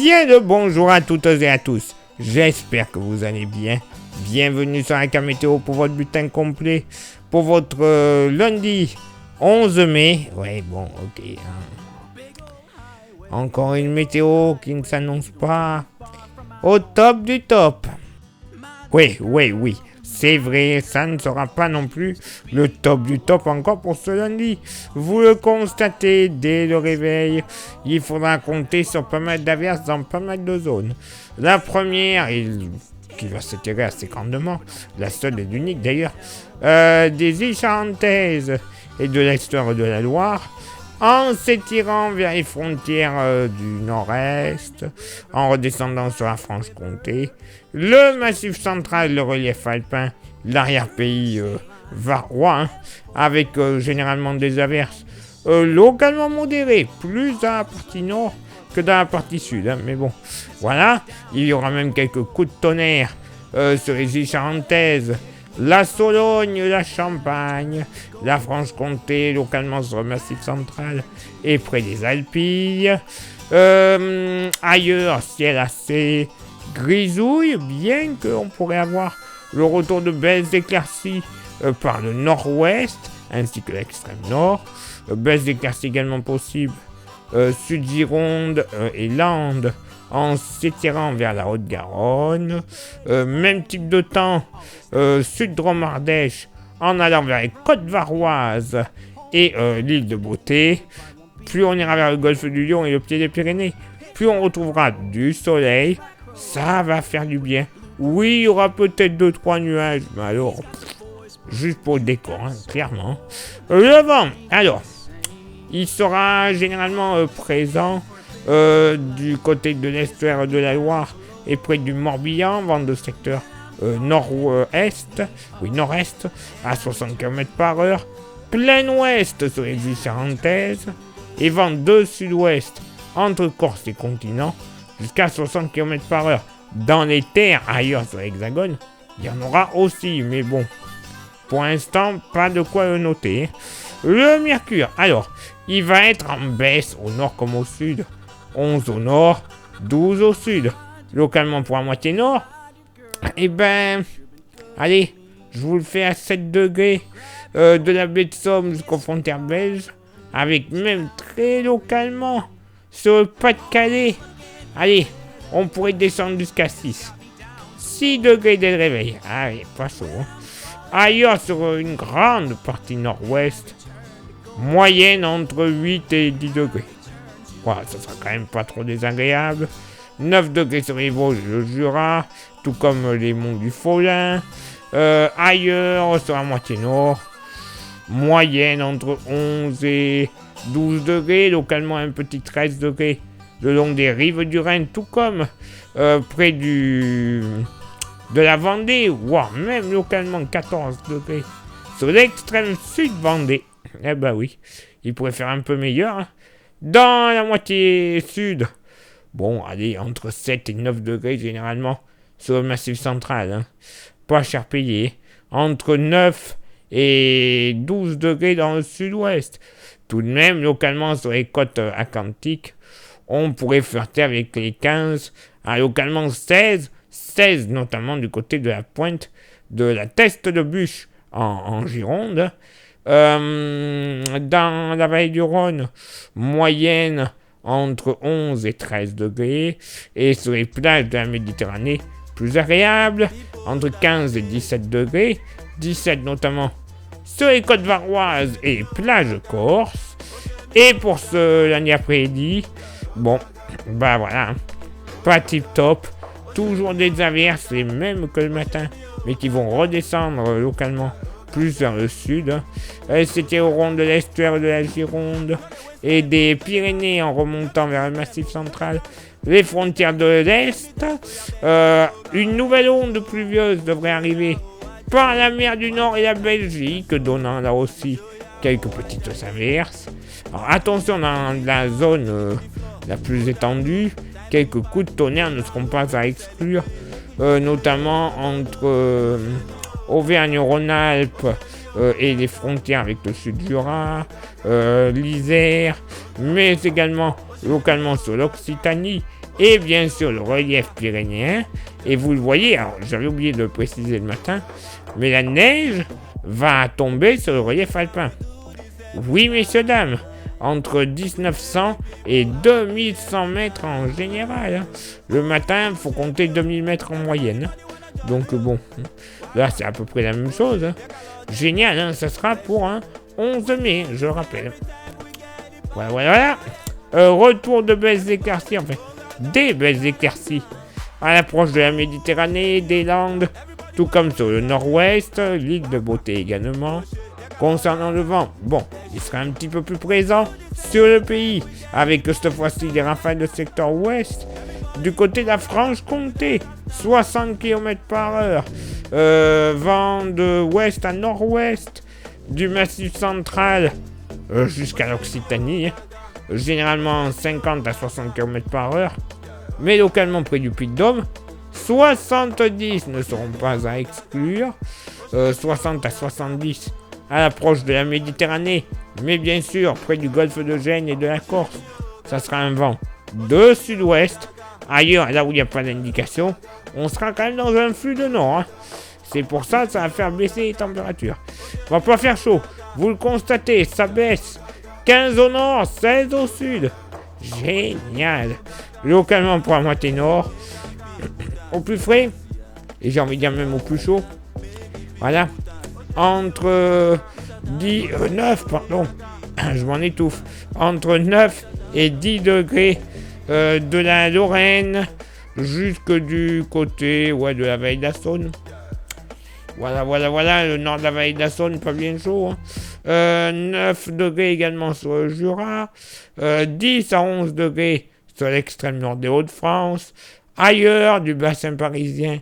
Bien le bonjour à toutes et à tous. J'espère que vous allez bien. Bienvenue sur la météo pour votre bulletin complet. Pour votre lundi 11 mai. Ouais, bon, ok. Encore une météo qui ne s'annonce pas au top du top. Oui. C'est vrai, ça ne sera pas non plus le top du top encore pour ce lundi. Vous le constatez dès le réveil, il faudra compter sur pas mal d'averses dans pas mal de zones. La première, qui va s'étirer assez grandement, la seule et l'unique d'ailleurs, des îles Charentaises et de l'extérieur de la Loire, en s'étirant vers les frontières du nord-est, en redescendant sur la Franche-Comté, le massif central, le relief alpin, l'arrière-pays varois, avec généralement des averses localement modérées, plus dans la partie nord que dans la partie sud. Mais bon, voilà, il y aura même quelques coups de tonnerre sur les îles Charentaises, la Sologne, la Champagne, la Franche-Comté, localement sur le Massif central et près des Alpilles. Ailleurs, ciel assez grisouille, bien qu'on pourrait avoir le retour de belles éclaircies par le nord-ouest, ainsi que l'extrême nord. Belles éclaircies également possibles Sud-Gironde et Landes, en s'étirant vers la Haute-Garonne. Même type de temps Sud-Drôme-Ardèche, en allant vers les côtes varoises et l'île de Beauté. Plus on ira vers le golfe du Lion et le pied des Pyrénées, plus on retrouvera du soleil. Ça va faire du bien. Oui, il y aura peut-être 2-3 nuages, mais alors, juste pour le décor, clairement. Le vent, alors, il sera généralement présent du côté de l'estuaire de la Loire et près du Morbihan, vent de secteur nord-est, à 60 km/h, plein ouest sur les îles Charentaises, et vent de sud-ouest entre Corse et continent, jusqu'à 60 km/h. Dans les terres ailleurs sur l'Hexagone, il y en aura aussi, mais bon, pour l'instant, pas de quoi le noter. Le mercure, alors, il va être en baisse au nord comme au sud. 11 au nord, 12 au sud. Localement pour la moitié nord, allez, je vous le fais à 7 degrés de la baie de Somme jusqu'aux frontières belges, avec même très localement sur le Pas-de-Calais. Allez, on pourrait descendre jusqu'à 6. 6 degrés dès le réveil. Allez, pas chaud. Ailleurs, sur une grande partie nord-ouest, moyenne entre 8 et 10 degrés. Voilà, ça sera quand même pas trop désagréable. 9 degrés sur les Vosges et le Jura, tout comme les monts du Folin. Ailleurs, sur la moitié nord, moyenne entre 11 et 12 degrés, localement un petit 13 degrés le long des rives du Rhin, tout comme près de la Vendée, voire même localement 14 degrés sur l'extrême sud Vendée. Eh ben oui, il pourrait faire un peu meilleur. Dans la moitié sud, bon, allez, entre 7 et 9 degrés généralement sur le massif central. Pas cher payé. Entre 9 et 12 degrés dans le sud-ouest. Tout de même, localement sur les côtes atlantiques, on pourrait flirter avec les 15 à localement 16 notamment du côté de la pointe de la Teste de Bûche en Gironde. Dans la vallée du Rhône, moyenne entre 11 et 13 degrés, et sur les plages de la Méditerranée, plus agréable, entre 15 et 17 degrés, 17 notamment sur les côtes varoises et plages corse. Et pour ce lundi après-midi, bon, voilà, pas tip top, toujours des averses, les mêmes que le matin, mais qui vont redescendre localement plus vers le sud. C'était au rond de l'estuaire de la Gironde et des Pyrénées en remontant vers le massif central, les frontières de l'Est. Une nouvelle onde pluvieuse devrait arriver par la mer du Nord et la Belgique, donnant là aussi quelques petites averses. Alors attention, dans la zone la plus étendue, quelques coups de tonnerre ne seront pas à exclure, notamment entre Auvergne-Rhône-Alpes et les frontières avec le Sud-Jura, l'Isère, mais également localement sur l'Occitanie et bien sûr le relief pyrénéen. Et vous le voyez, alors j'avais oublié de le préciser le matin, mais la neige va tomber sur le relief alpin. Oui, messieurs, dames, entre 1900 et 2100 mètres en général. Hein. Le matin, il faut compter 2000 mètres en moyenne. Donc bon, là c'est à peu près la même chose. Hein. Génial, hein, ça sera pour un 11 mai, je rappelle. Voilà. Retour de belles éclaircies, enfin, des belles éclaircies à l'approche de la Méditerranée, des Landes, tout comme sur le nord-ouest, l'île de Beauté également. Concernant le vent, bon, il sera un petit peu plus présent sur le pays, avec cette fois-ci des rafales de secteur ouest. Du côté de la Franche-Comté, 60 km/h, vent de ouest à nord-ouest, du massif central jusqu'à l'Occitanie, généralement 50 à 60 km/h, mais localement près du Puy-de-Dôme, 70 ne seront pas à exclure, 60 à 70 à l'approche de la Méditerranée, mais bien sûr près du golfe de Gênes et de la Corse, ça sera un vent de sud-ouest. Ailleurs, là où il n'y a pas d'indication, on sera quand même dans un flux de nord. Hein. C'est pour ça que ça va faire baisser les températures. On va pas faire chaud. Vous le constatez, ça baisse. 15 au nord, 16 au sud. Génial. Localement pour la moitié nord. Au plus frais. Et j'ai envie de dire même au plus chaud. Voilà. Entre 9, je m'en étouffe. Entre 9 et 10 degrés de la Lorraine jusque du côté de la vallée de la Saône. Voilà, le nord de la vallée de la Saône, pas bien chaud. Hein. 9 degrés également sur le Jura, 10 à 11 degrés sur l'extrême nord des Hauts-de-France, ailleurs du bassin parisien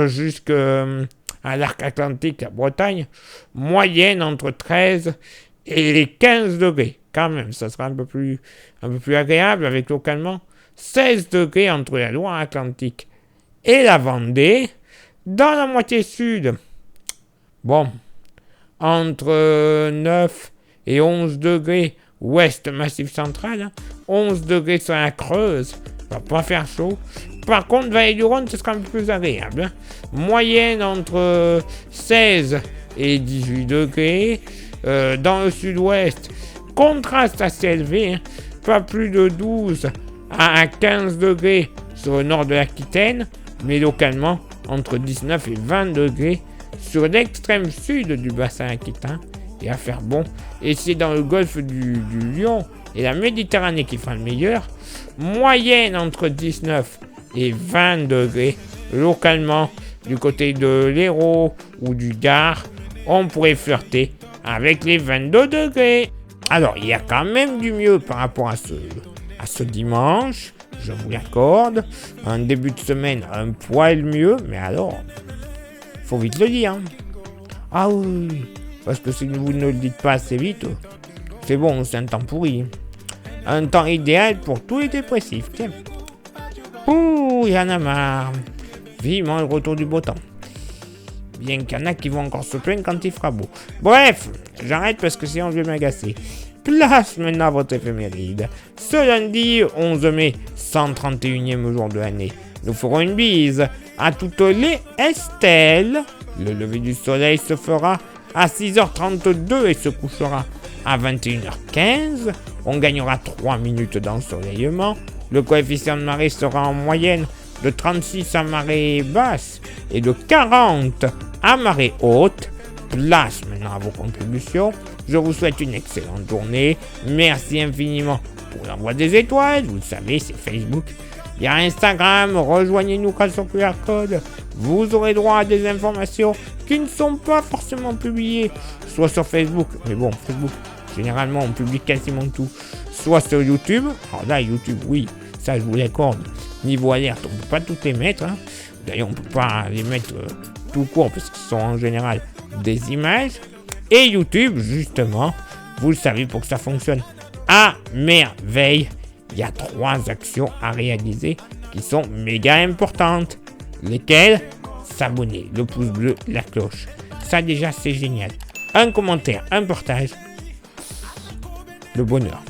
jusqu'à l'arc atlantique, la Bretagne, moyenne entre 13 et 15 degrés. Quand même, ça sera un peu plus agréable avec localement 16 degrés entre la Loire-Atlantique et la Vendée. Dans la moitié sud, bon, entre 9 et 11 degrés ouest massif central, hein, 11 degrés sur la Creuse, va pas faire chaud. Par contre, vallée du Rhône, ce sera un peu plus agréable. Hein. Moyenne entre 16 et 18 degrés. Dans le sud-ouest, contraste assez élevé, hein, pas plus de 12 à 15 degrés sur le nord de l'Aquitaine, mais localement entre 19 et 20 degrés sur l'extrême sud du bassin aquitain, et à faire bon. Et c'est dans le golfe du Lion et la Méditerranée qui fera le meilleur, moyenne entre 19 et 20 degrés, localement du côté de l'Hérault ou du Gard, on pourrait flirter avec les 22 degrés. Alors, il y a quand même du mieux par rapport à ce dimanche, je vous l'accorde. Un début de semaine un poil mieux, mais alors, faut vite le dire. Ah oui, parce que si vous ne le dites pas assez vite, c'est bon, c'est un temps pourri. Un temps idéal pour tous les dépressifs, tiens. Ouh, il y en a marre. Vivement le retour du beau temps. Bien qu'il y en a qui vont encore se plaindre quand il fera beau. Bref, j'arrête parce que sinon je vais m'agacer. Place maintenant à votre éphéméride. Ce lundi 11 mai, 131e jour de l'année, nous ferons une bise à toutes les Estelles. Le lever du soleil se fera à 6h32 et se couchera à 21h15. On gagnera 3 minutes d'ensoleillement. Le coefficient de marée sera en moyenne de 36 à marée basse et de 40 à marée haute. Place maintenant à vos contributions. Je vous souhaite une excellente journée. Merci infiniment pour l'envoi des étoiles. Vous le savez, c'est Facebook. Il y a Instagram. Rejoignez-nous grâce au QR code. Vous aurez droit à des informations qui ne sont pas forcément publiées, soit sur Facebook. Mais bon, Facebook, généralement, on publie quasiment tout. Soit sur YouTube. Alors là, YouTube, oui, ça je vous l'accorde. Niveau alerte, on ne peut pas toutes les mettre. Hein. D'ailleurs, on ne peut pas les mettre tout court parce que ce sont en général des images. Et YouTube, justement, vous le savez, pour que ça fonctionne à merveille, il y a 3 actions à réaliser qui sont méga importantes. Lesquelles? S'abonner, le pouce bleu, la cloche. Ça déjà, c'est génial. Un commentaire, un partage. Le bonheur.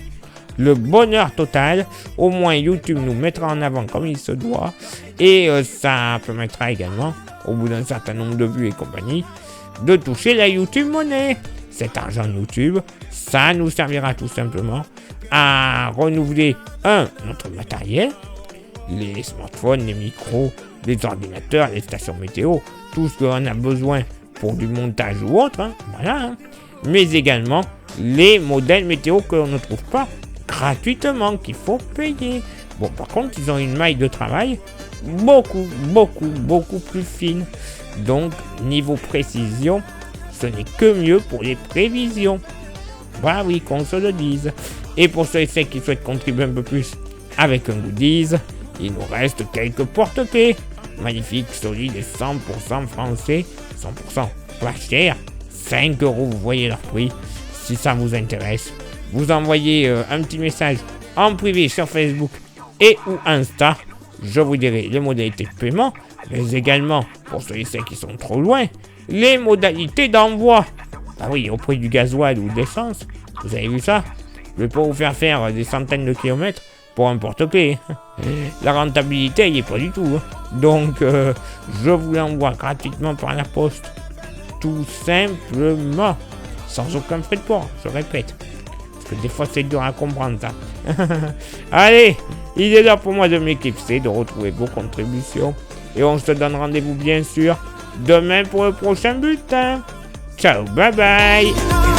le bonheur total. Au moins YouTube nous mettra en avant comme il se doit. Et ça permettra également, au bout d'un certain nombre de vues et compagnie, de toucher la YouTube Money. Cet argent YouTube, ça nous servira tout simplement à renouveler notre matériel, les smartphones, les micros, les ordinateurs, les stations météo, tout ce qu'on a besoin pour du montage ou autre, voilà, mais également les modèles météo que l'on ne trouve pas gratuitement, qu'il faut payer. Bon, par contre, ils ont une maille de travail beaucoup plus fine. Donc, niveau précision, ce n'est que mieux pour les prévisions. Bah oui, qu'on se le dise. Et pour ceux et celles qui souhaitent contribuer un peu plus avec un goodies, il nous reste quelques porte-clés. Magnifiques, solides et 100% français. 100% pas cher. 5 €, vous voyez leur prix. Si ça vous intéresse, vous envoyez un petit message en privé sur Facebook et ou Insta. Je vous dirai les modalités de paiement, mais également, pour ceux et celles qui sont trop loin, les modalités d'envoi. Ah oui, au prix du gasoil ou de l'essence. Vous avez vu ça? Je vais pas vous faire des centaines de kilomètres pour un porte-clés. La rentabilité, il n'y est pas du tout. Donc, je vous l'envoie gratuitement par la poste. Tout simplement. Sans aucun frais de port, je répète. Parce que des fois, c'est dur à comprendre, ça. Allez, il est l'heure pour moi de m'éclipser, de retrouver vos contributions. Et on se donne rendez-vous, bien sûr, demain pour le prochain bulletin. Ciao, bye bye.